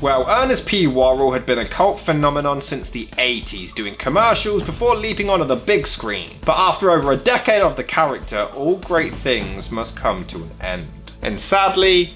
Well, Ernest P. Worrell had been a cult phenomenon since the 80s, doing commercials before leaping onto the big screen. But after over a decade of the character, all great things must come to an end. And sadly,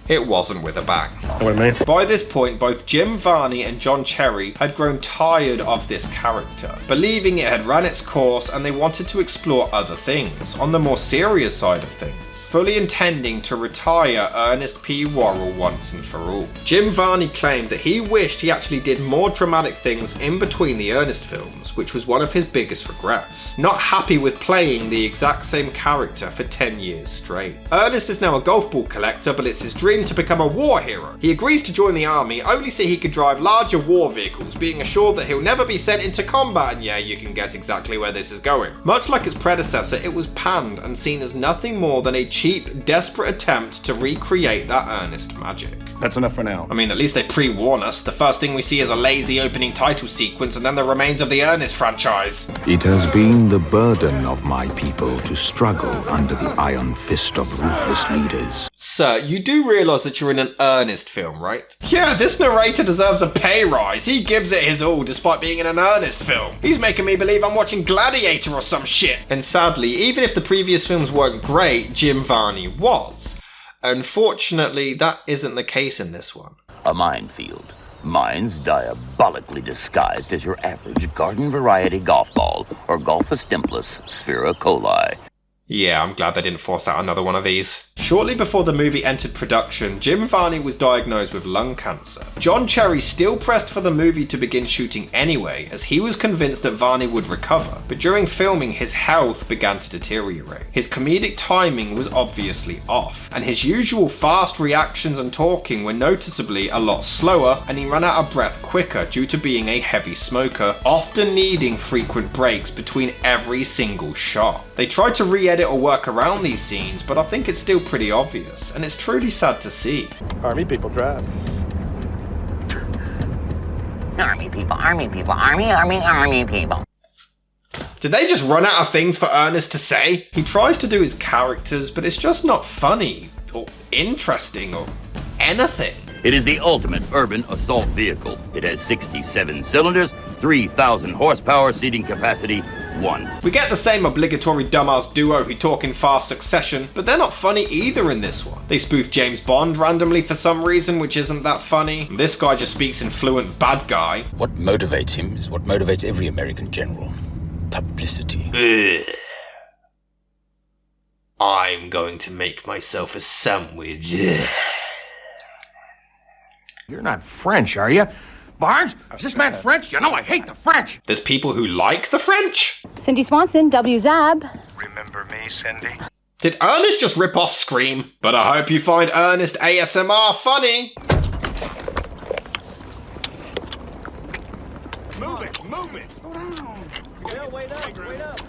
it wasn't with a bang. What I mean? By this point, both Jim Varney and John Cherry had grown tired of this character, believing it had run its course and they wanted to explore other things, on the more serious side of things, fully intending to retire Ernest P. Worrell once and for all. Jim Varney claimed that he wished he actually did more dramatic things in between the Ernest films, which was one of his biggest regrets, not happy with playing the exact same character for 10 years straight. Ernest is now a golf ball collector, but it's his dream to become a war hero. He agrees to join the army only so he could drive larger war vehicles, being assured that he'll never be sent into combat, and yeah, you can guess exactly where this is going. Much like its predecessor, it was panned and seen as nothing more than a cheap, desperate attempt to recreate that Ernest magic. That's enough for now. I mean, at least they pre-warn us. The first thing we see is a lazy opening title sequence and then the remains of the Ernest franchise. It has been the burden of my people to struggle under the iron fist of ruthless leaders. Sir, you do realise that you're in an Ernest film, right? Yeah, this narrator deserves a pay rise. He gives it his all despite being in an Ernest film. He's making me believe I'm watching Gladiator or some shit. And sadly, even if the previous films weren't great, Jim Varney was. Unfortunately, that isn't the case in this one. A minefield. Mines diabolically disguised as your average garden variety golf ball or Golfus Dimplus Sphera coli. Yeah, I'm glad they didn't force out another one of these. Shortly before the movie entered production, Jim Varney was diagnosed with lung cancer. John Cherry still pressed for the movie to begin shooting anyway, as he was convinced that Varney would recover, but during filming his health began to deteriorate. His comedic timing was obviously off, and his usual fast reactions and talking were noticeably a lot slower, and he ran out of breath quicker due to being a heavy smoker, often needing frequent breaks between every single shot. They tried to re-edit or work around these scenes, but I think it's still pretty obvious, and it's truly sad to see. Army people drive. Army people, army people, army people. Did they just run out of things for Ernest to say? He tries to do his characters, but it's just not funny, or interesting, or anything. It is the ultimate urban assault vehicle. It has 67 cylinders, 3,000 horsepower, seating capacity 1. We get the same obligatory dumbass duo who talk in fast succession, but they're not funny either in this one. They spoof James Bond randomly for some reason, which isn't that funny. This guy just speaks in fluent bad guy. What motivates him is what motivates every American general. Publicity. Ugh. I'm going to make myself a sandwich. Ugh. You're not French, are you? Barnes, is this man French? You know I hate the French. There's people who like the French? Cindy Swanson, WZAB. Remember me, Cindy? Did Ernest just rip off Scream? But I hope you find Ernest ASMR funny. Move it, move it. Yeah, wait up.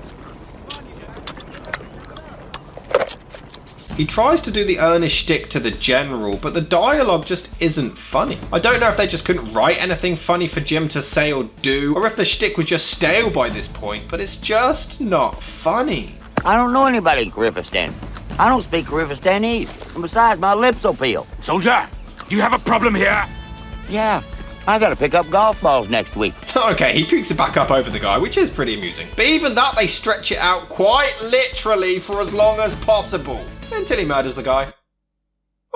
He tries to do the Ernest shtick to the general, but the dialogue just isn't funny. I don't know if they just couldn't write anything funny for Jim to say or do, or if the shtick was just stale by this point, but it's just not funny. I don't know anybody in Kyrgyzstan. I don't speak Kyrgyzstanese. And besides, my lips will peel. Soldier, do you have a problem here? Yeah, I gotta pick up golf balls next week. Okay, he picks it back up over the guy, which is pretty amusing. But even that, they stretch it out quite literally for as long as possible. Until he murders the guy.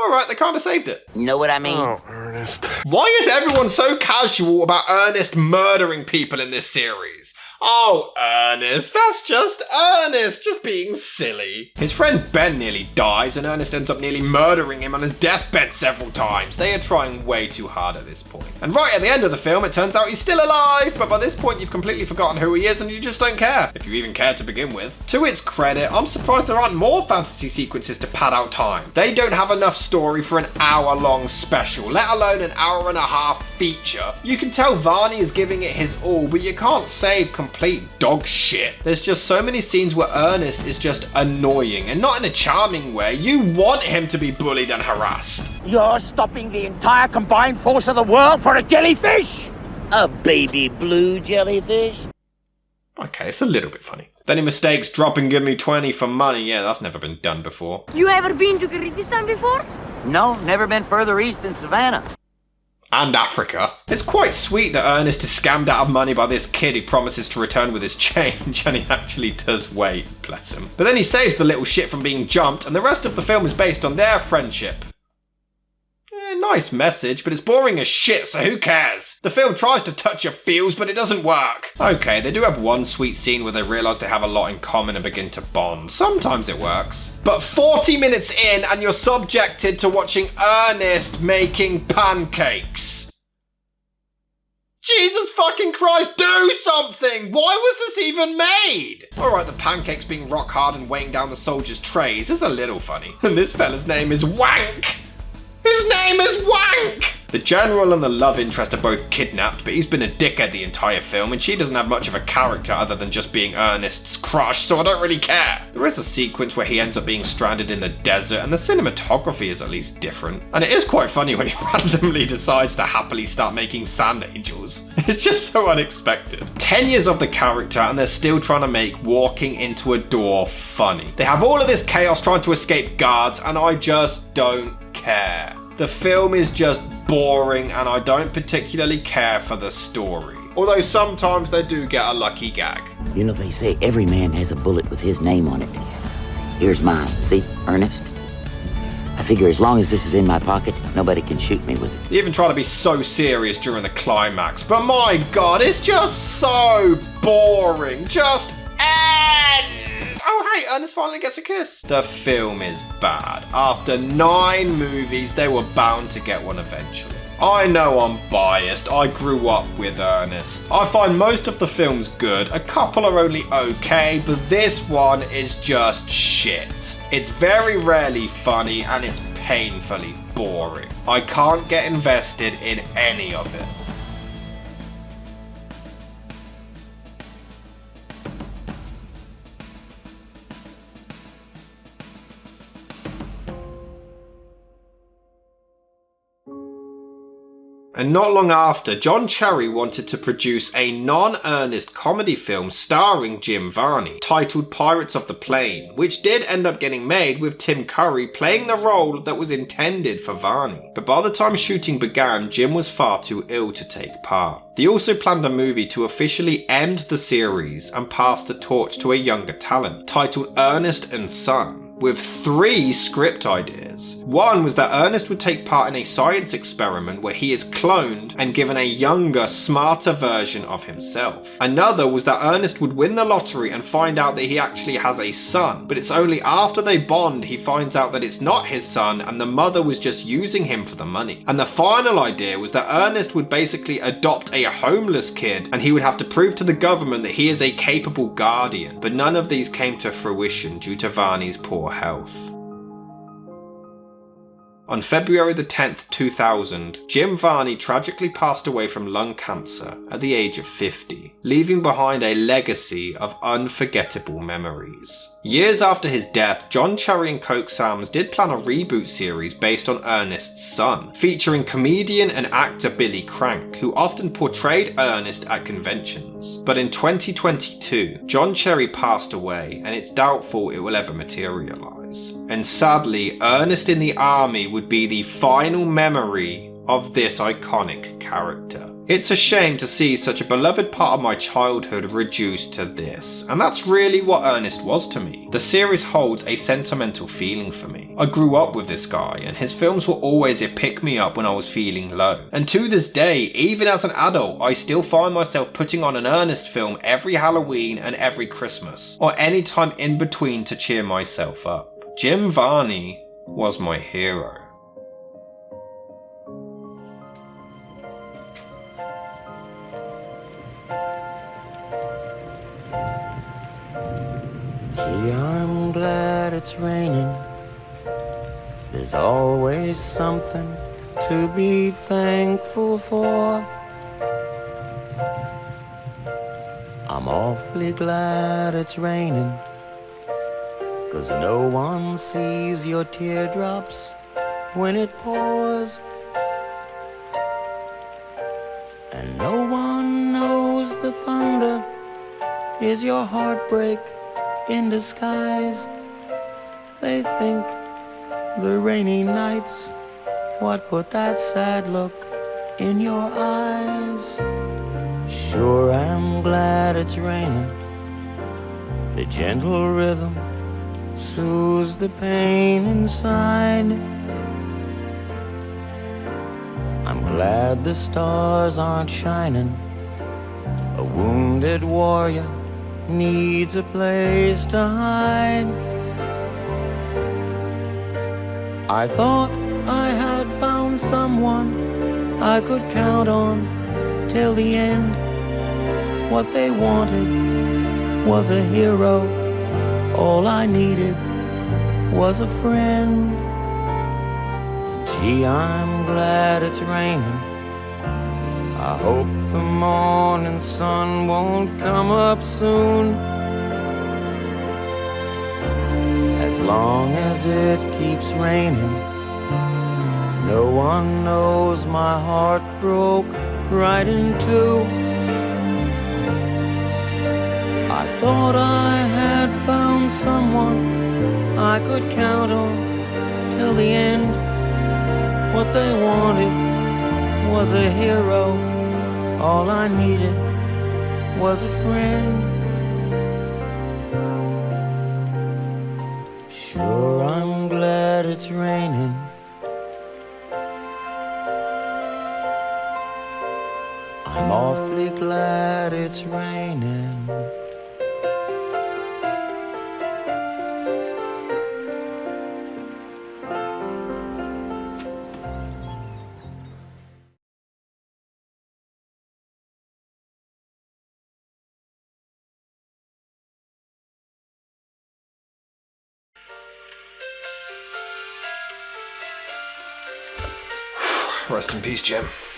Alright, they kind of saved it. Know what I mean? Oh, Ernest. Why is everyone so casual about Ernest murdering people in this series? Oh, Ernest, that's just Ernest, just being silly. His friend Ben nearly dies, and Ernest ends up nearly murdering him on his deathbed several times. They are trying way too hard at this point. And right at the end of the film, it turns out he's still alive, but by this point you've completely forgotten who he is and you just don't care, if you even care to begin with. To its credit, I'm surprised there aren't more fantasy sequences to pad out time. They don't have enough story for an hour-long special, let alone an hour-and-a-half feature. You can tell Varney is giving it his all, but you can't save complete dog shit. There's just so many scenes where Ernest is just annoying, and not in a charming way. You want him to be bullied and harassed. You're stopping the entire combined force of the world for a jellyfish? A baby blue jellyfish? Okay, it's a little bit funny. Then he mistakes drop and give me 20 for money. Yeah, that's never been done before. You ever been to Kyrgyzstan before? No, never been further east than Savannah. And Africa. It's quite sweet that Ernest is scammed out of money by this kid who promises to return with his change, and he actually does wait, bless him. But then he saves the little shit from being jumped, and the rest of the film is based on their friendship. Nice message, but it's boring as shit, so who cares? The film tries to touch your feels, but it doesn't work. Okay, they do have one sweet scene where they realise they have a lot in common and begin to bond. Sometimes it works. But 40 minutes in and you're subjected to watching Ernest making pancakes. Jesus fucking Christ, do something! Why was this even made? Alright, the pancakes being rock hard and weighing down the soldiers' trays is a little funny. And this fella's name is Wank! His name is Wank! The general and the love interest are both kidnapped, but he's been a dickhead the entire film, and she doesn't have much of a character other than just being Ernest's crush, so I don't really care. There is a sequence where he ends up being stranded in the desert, and the cinematography is at least different. And it is quite funny when he randomly decides to happily start making sand angels. It's just so unexpected. 10 years of the character, and they're still trying to make walking into a door funny. They have all of this chaos trying to escape guards, and I just don't care. The film is just boring, and I don't particularly care for the story. Although sometimes they do get a lucky gag. You know, they say every man has a bullet with his name on it. Here's mine. See, Ernest? I figure as long as this is in my pocket, nobody can shoot me with it. They even try to be so serious during the climax, but my god, it's just so boring. Just end! Oh hey, Ernest finally gets a kiss. The film is bad. After 9 movies, they were bound to get one eventually. I know I'm biased, I grew up with Ernest. I find most of the films good, a couple are only okay, but this one is just shit. It's very rarely funny and it's painfully boring. I can't get invested in any of it. And not long after, John Cherry wanted to produce a non-Ernest comedy film starring Jim Varney, titled Pirates of the Plane, which did end up getting made with Tim Curry playing the role that was intended for Varney. But by the time shooting began, Jim was far too ill to take part. They also planned a movie to officially end the series and pass the torch to a younger talent, titled Ernest and Son, with 3 script ideas. One was that Ernest would take part in a science experiment where he is cloned and given a younger, smarter version of himself. Another was that Ernest would win the lottery and find out that he actually has a son, but it's only after they bond he finds out that it's not his son and the mother was just using him for the money. And the final idea was that Ernest would basically adopt a homeless kid and he would have to prove to the government that he is a capable guardian, but none of these came to fruition due to Varney's poor health. On February the 10th, 2000, Jim Varney tragically passed away from lung cancer at the age of 50, leaving behind a legacy of unforgettable memories. Years after his death, John Cherry and Coke Sam's did plan a reboot series based on Ernest's son, featuring comedian and actor Billy Crank, who often portrayed Ernest at conventions. But in 2022, John Cherry passed away, and it's doubtful it will ever materialise. And sadly, Ernest in the Army would be the final memory of this iconic character. It's a shame to see such a beloved part of my childhood reduced to this, and that's really what Ernest was to me. The series holds a sentimental feeling for me. I grew up with this guy, and his films were always a pick-me-up when I was feeling low. And to this day, even as an adult, I still find myself putting on an Ernest film every Halloween and every Christmas, or any time in between to cheer myself up. Jim Varney was my hero. Gee, I'm glad it's raining. There's always something to be thankful for. I'm awfully glad it's raining, 'cause no one sees your teardrops when it pours. And no one knows the thunder is your heartbreak in disguise. They think the rainy nights what put that sad look in your eyes. Sure, I'm glad it's raining. The gentle rhythm soothes the pain inside. I'm glad the stars aren't shining. A wounded warrior needs a place to hide. I thought I had found someone I could count on till the end. What they wanted was a hero. All I needed was a friend. Gee, I'm glad it's raining. I hope the morning sun won't come up soon. As long as it keeps raining, no one knows my heart broke right in two. I thought I had found someone I could count on till the end. What they wanted was a hero. All I needed was a friend. Sure, I'm glad it's raining. I'm awfully glad it's raining. Rest in peace, Jim.